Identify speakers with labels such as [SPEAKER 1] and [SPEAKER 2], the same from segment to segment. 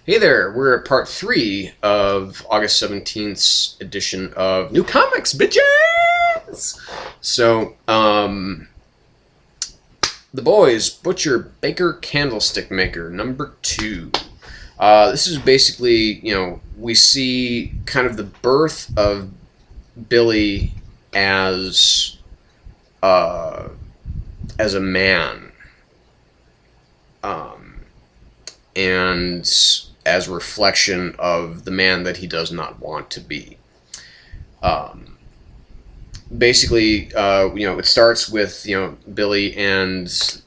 [SPEAKER 1] Hey there, we're at part 3 of August 17th's edition of New Comics, bitches! So, The Boys, Butcher, Baker, Candlestick Maker, number 2. This is basically, we see kind of the birth of Billy as, as a man. And as a reflection of the man that he does not want to be. Basically, it starts with, Billy and, his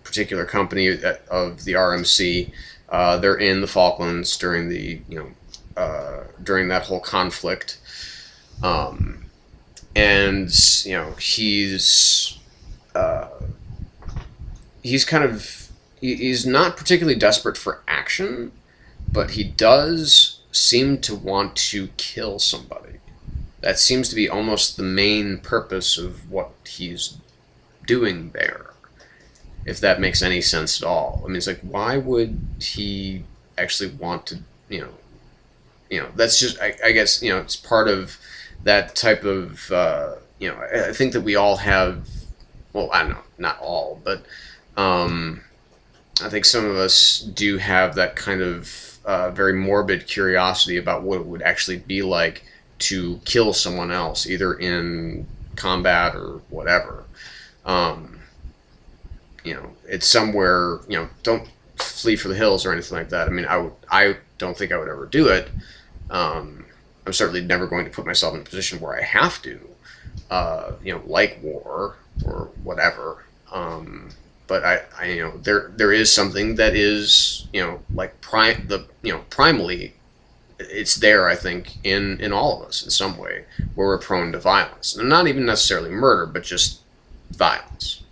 [SPEAKER 1] particular company of the RMC. They're in the Falklands during the, during that whole conflict. And, he's kind of, he's not particularly desperate for action, but he does seem to want to kill somebody. That seems to be almost the main purpose of what he's doing there, if that makes any sense at all. I mean, it's like, why would he actually want to, that's just, I guess, it's part of that type of, I think that we all have, well, I don't know, not all, but, I think some of us do have that kind of very morbid curiosity about what it would actually be like to kill someone else, either in combat or whatever. It's somewhere, don't flee for the hills or anything like that. I mean, I don't think I would ever do it. I'm certainly never going to put myself in a position where I have to, like war or whatever. But there is something that is, like primally, it's there, I think, in all of us in some way, where we're prone to violence. And not even necessarily murder, but just violence.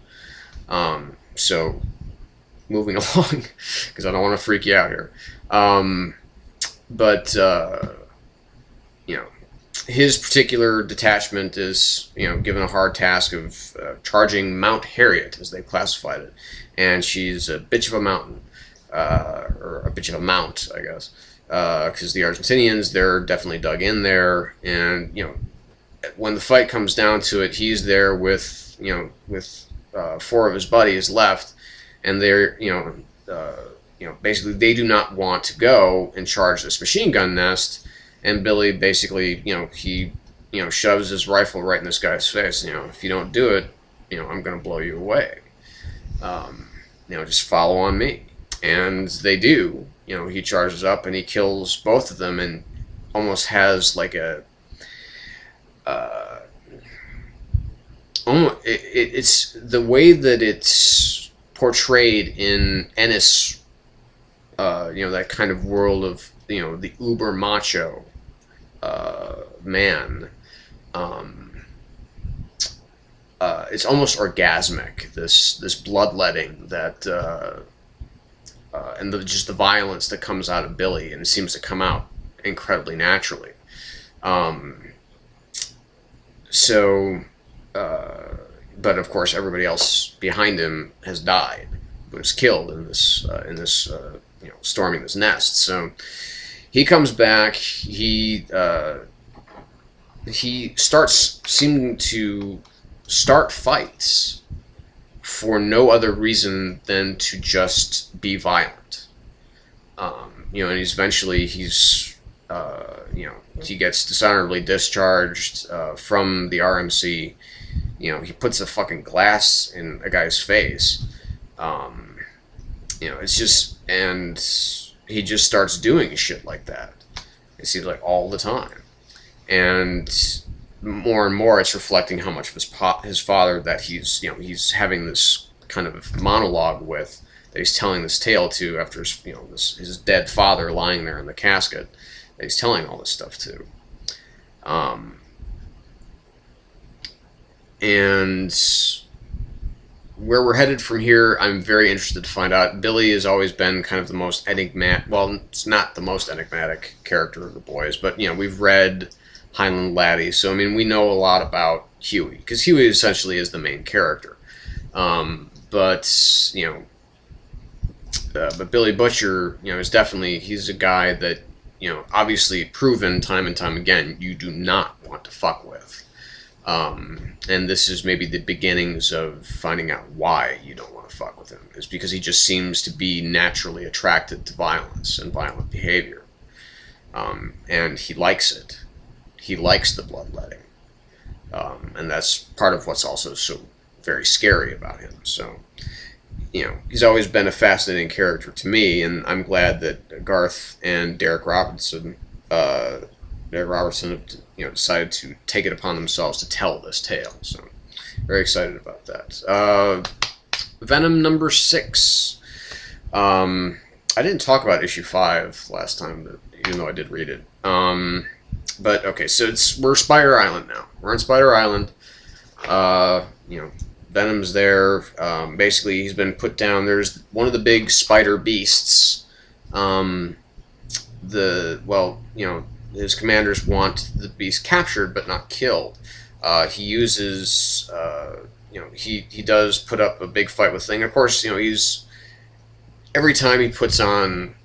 [SPEAKER 1] So, moving along, because I don't want to freak you out here. His particular detachment is, given a hard task of charging Mount Harriet, as they classified it. And she's a bitch of a mountain, or a bitch of a mount, I guess. Because the Argentinians, they're definitely dug in there. And, when the fight comes down to it, he's there with, four of his buddies left. And they're, basically they do not want to go and charge this machine gun nest. And Billy basically, he, shoves his rifle right in this guy's face. If you don't do it, I'm going to blow you away. Just follow on me. And they do. He charges up and he kills both of them and almost has like a... it's the way that it's portrayed in Ennis, that kind of world of, the uber macho man. It's almost orgasmic, this bloodletting that and just the violence that comes out of Billy, and it seems to come out incredibly naturally. But of course everybody else behind him has died, was killed in this storming this nest. So he comes back. He starts seeming to start fights for no other reason than to just be violent. And he's eventually he gets dishonorably discharged from the RMC. He puts a fucking glass in a guy's face. It's just, and he just starts doing shit like that. It seems like all the time. And more it's reflecting how much of his father that he's having this kind of monologue with, that he's telling this tale to after his dead father lying there in the casket, that he's telling all this stuff to. And where we're headed from here, I'm very interested to find out. Billy has always been kind of the most enigmatic, well, it's not the most enigmatic character of the boys, but, we've read Highland Laddie, so, I mean, we know a lot about Huey, because Huey essentially is the main character. But, but Billy Butcher, is definitely, he's a guy that, obviously proven time and time again, you do not want to fuck with. And this is maybe the beginnings of finding out why you don't want to fuck with him. Is because he just seems to be naturally attracted to violence and violent behavior. And he likes it. He likes the bloodletting. And that's part of what's also so very scary about him. So, he's always been a fascinating character to me, and I'm glad that Garth and Derek Robertson have, decided to take it upon themselves to tell this tale. So, very excited about that. Venom number 6. I didn't talk about issue 5 last time, but even though I did read it. But okay, so we're Spider Island now. We're on Spider Island. Venom's there. Basically, he's been put down. There's one of the big spider beasts. His commanders want the beast captured but not killed. He uses, he does put up a big fight with Thing. Of course, he's every time he puts on,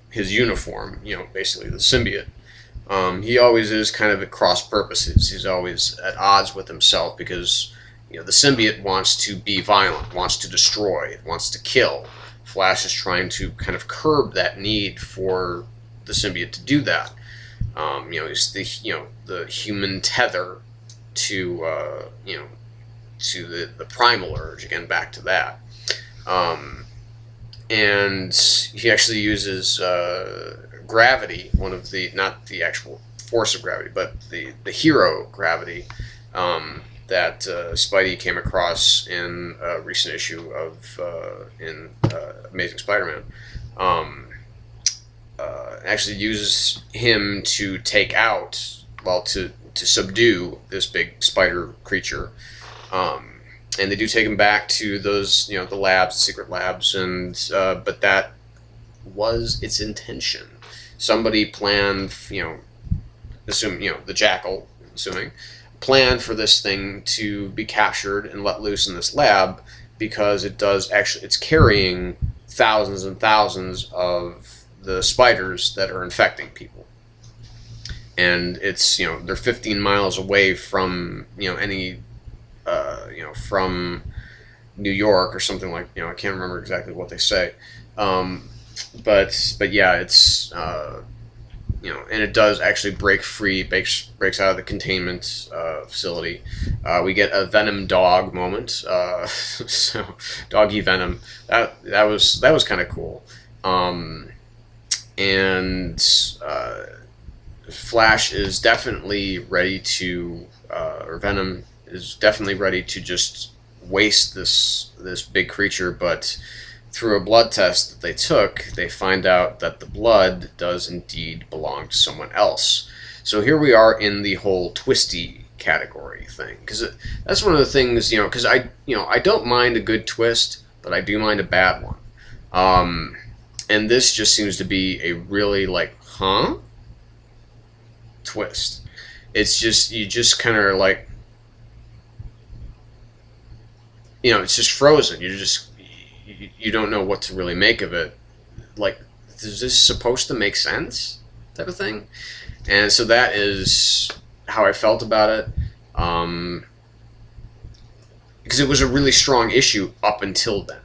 [SPEAKER 1] his uniform, basically the symbiote. He always is kind of at cross purposes. He's always at odds with himself because, the symbiote wants to be violent, wants to destroy, wants to kill. Flash is trying to kind of curb that need for the symbiote to do that. He's the human tether to the primal urge. Again, back to that. And he actually uses gravity, not the actual force of gravity, but the hero gravity that Spidey came across in a recent issue of Amazing Spider-Man. Actually uses him to take out, to subdue this big spider creature. And they do take him back to those, the labs, the secret labs, and but that was its intention. Somebody planned, the Jackal, planned for this thing to be captured and let loose in this lab because it's carrying thousands and thousands of the spiders that are infecting people. And it's, they're 15 miles away from, from New York or something like, I can't remember exactly what they say. But yeah, it's, and it does actually break free, breaks out of the containment facility. We get a Venom dog moment, so doggy Venom. That was kind of cool. And Flash is definitely ready to, or Venom is definitely ready to just waste this big creature, but through a blood test that they took, they find out that the blood does indeed belong to someone else. So here we are in the whole twisty category thing, because that's one of the things, because I don't mind a good twist, but I do mind a bad one. And this just seems to be a really twist. It's just, you just kind of like, it's just frozen. You don't know what to really make of it. Like, is this supposed to make sense? Type of thing. And so that is how I felt about it. Because it was a really strong issue up until then.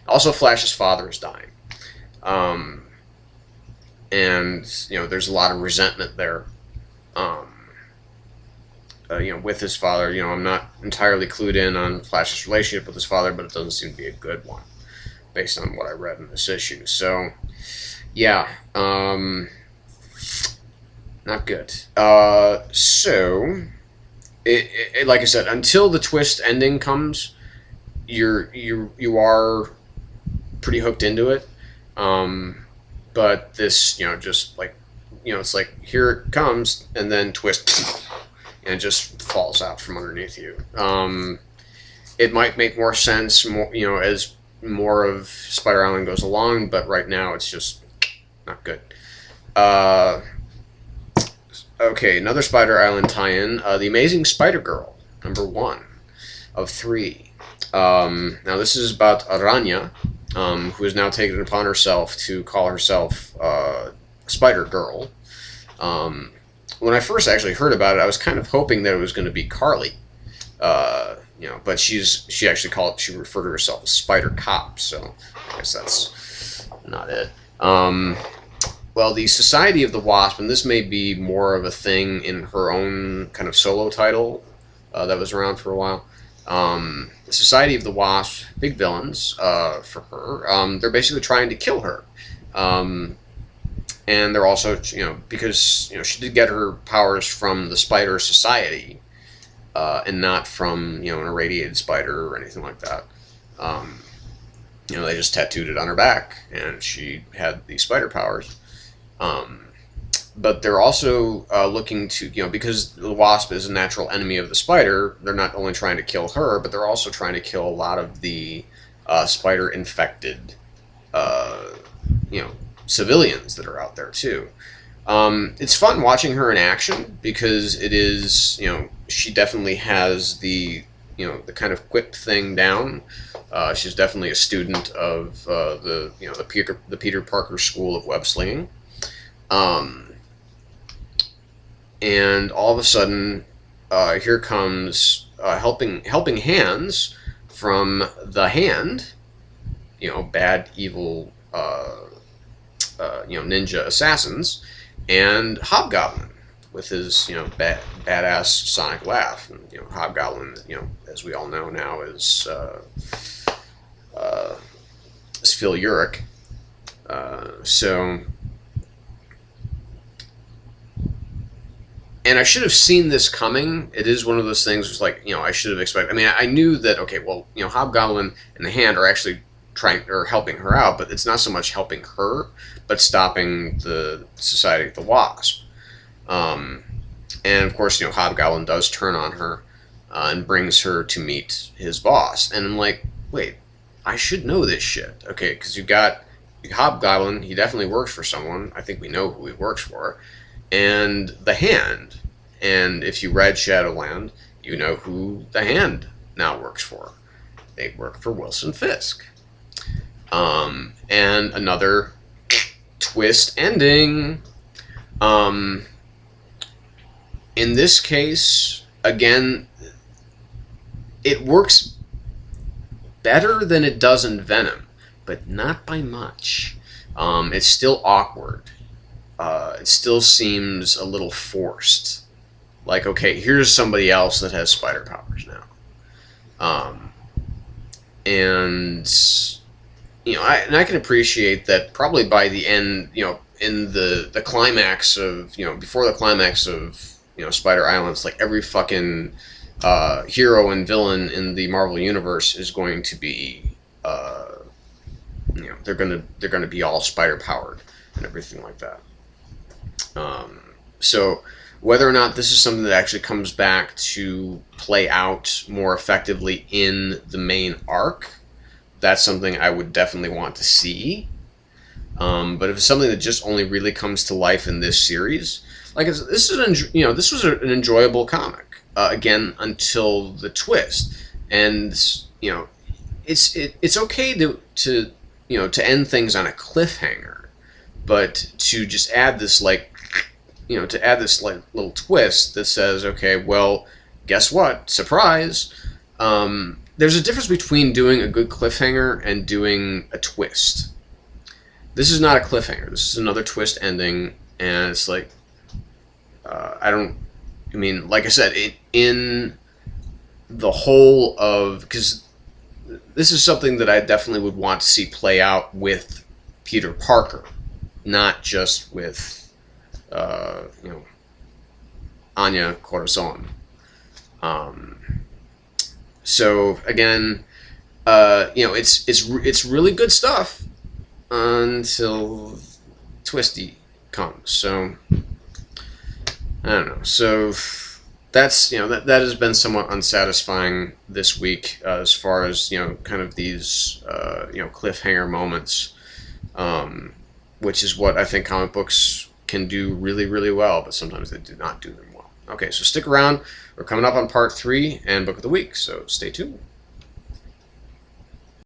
[SPEAKER 1] Also, Flash's father is dying. And, there's a lot of resentment there. With his father. I'm not entirely clued in on Flash's relationship with his father, but it doesn't seem to be a good one, based on what I read in this issue. So, yeah, not good. So, it like I said, until the twist ending comes, you are pretty hooked into it. But this, just like, it's like, here it comes, and then twist, and it just falls out from underneath you. It might make more sense, as more of Spider Island goes along, but right now it's just not good. Okay, another Spider Island tie-in, The Amazing Spider-Girl, number 1 of 3. Now this is about Aranya, who has now taken it upon herself to call herself Spider Girl. When I first actually heard about it, I was kind of hoping that it was going to be Carly. But she referred to herself as Spider Cop, so I guess that's not it. Well, the Society of the Wasp, and this may be more of a thing in her own kind of solo title that was around for a while. The Society of the Wasp, big villains for her. They're basically trying to kill her. And they're also, because, she did get her powers from the Spider Society, and not from, an irradiated spider or anything like that. They just tattooed it on her back, and she had the spider powers. But they're also looking to, because the wasp is a natural enemy of the spider, they're not only trying to kill her, but they're also trying to kill a lot of the spider-infected, civilians that are out there, too. It's fun watching her in action, because it is, she definitely has the kind of quip thing down. She's definitely a student of the Peter Parker School of Web Slinging. And all of a sudden, here comes helping hands from the Hand, bad, evil, ninja assassins, and Hobgoblin with his, badass sonic laugh. And, Hobgoblin, as we all know now, is Phil Urich. And I should have seen this coming. It is one of those things where it's like, I should have expected. I mean, I knew that, okay, well, Hobgoblin and the Hand are actually trying or helping her out, but it's not so much helping her, but stopping the Society of the Wasp. And of course, Hobgoblin does turn on her and brings her to meet his boss. And I'm like, wait, I should know this shit. Okay, because you got Hobgoblin, he definitely works for someone. I think we know who he works for. And the Hand. And if you read Shadowland, you know who the Hand now works for. They work for Wilson Fisk. And another twist ending. In this case, again, it works better than it does in Venom, but not by much. It's still awkward. It still seems a little forced. Like, okay, here's somebody else that has spider powers now. I can appreciate that probably by the end, in the climax of, before the climax of, Spider Islands, like every fucking hero and villain in the Marvel Universe is going to be, they're gonna be all spider powered and everything like that. So whether or not this is something that actually comes back to play out more effectively in the main arc, that's something I would definitely want to see. But if it's something that just only really comes to life in this series, like this was an enjoyable comic. Again, until the twist, and it's okay to end things on a cliffhanger, but to just add this little twist that says, okay, well, guess what? Surprise. There's a difference between doing a good cliffhanger and doing a twist. This is not a cliffhanger. This is another twist ending, and it's like, like I said, in the whole of, because this is something that I definitely would want to see play out with Peter Parker, not just with, Anya Corazon. So again, it's really good stuff until Twisty comes. So I don't know. So that's that has been somewhat unsatisfying this week as far as kind of these cliffhanger moments, which is what I think comic books can do really, really well, but sometimes they do not do them well. Okay, so stick around. We're coming up on part 3 and book of the week, so stay tuned.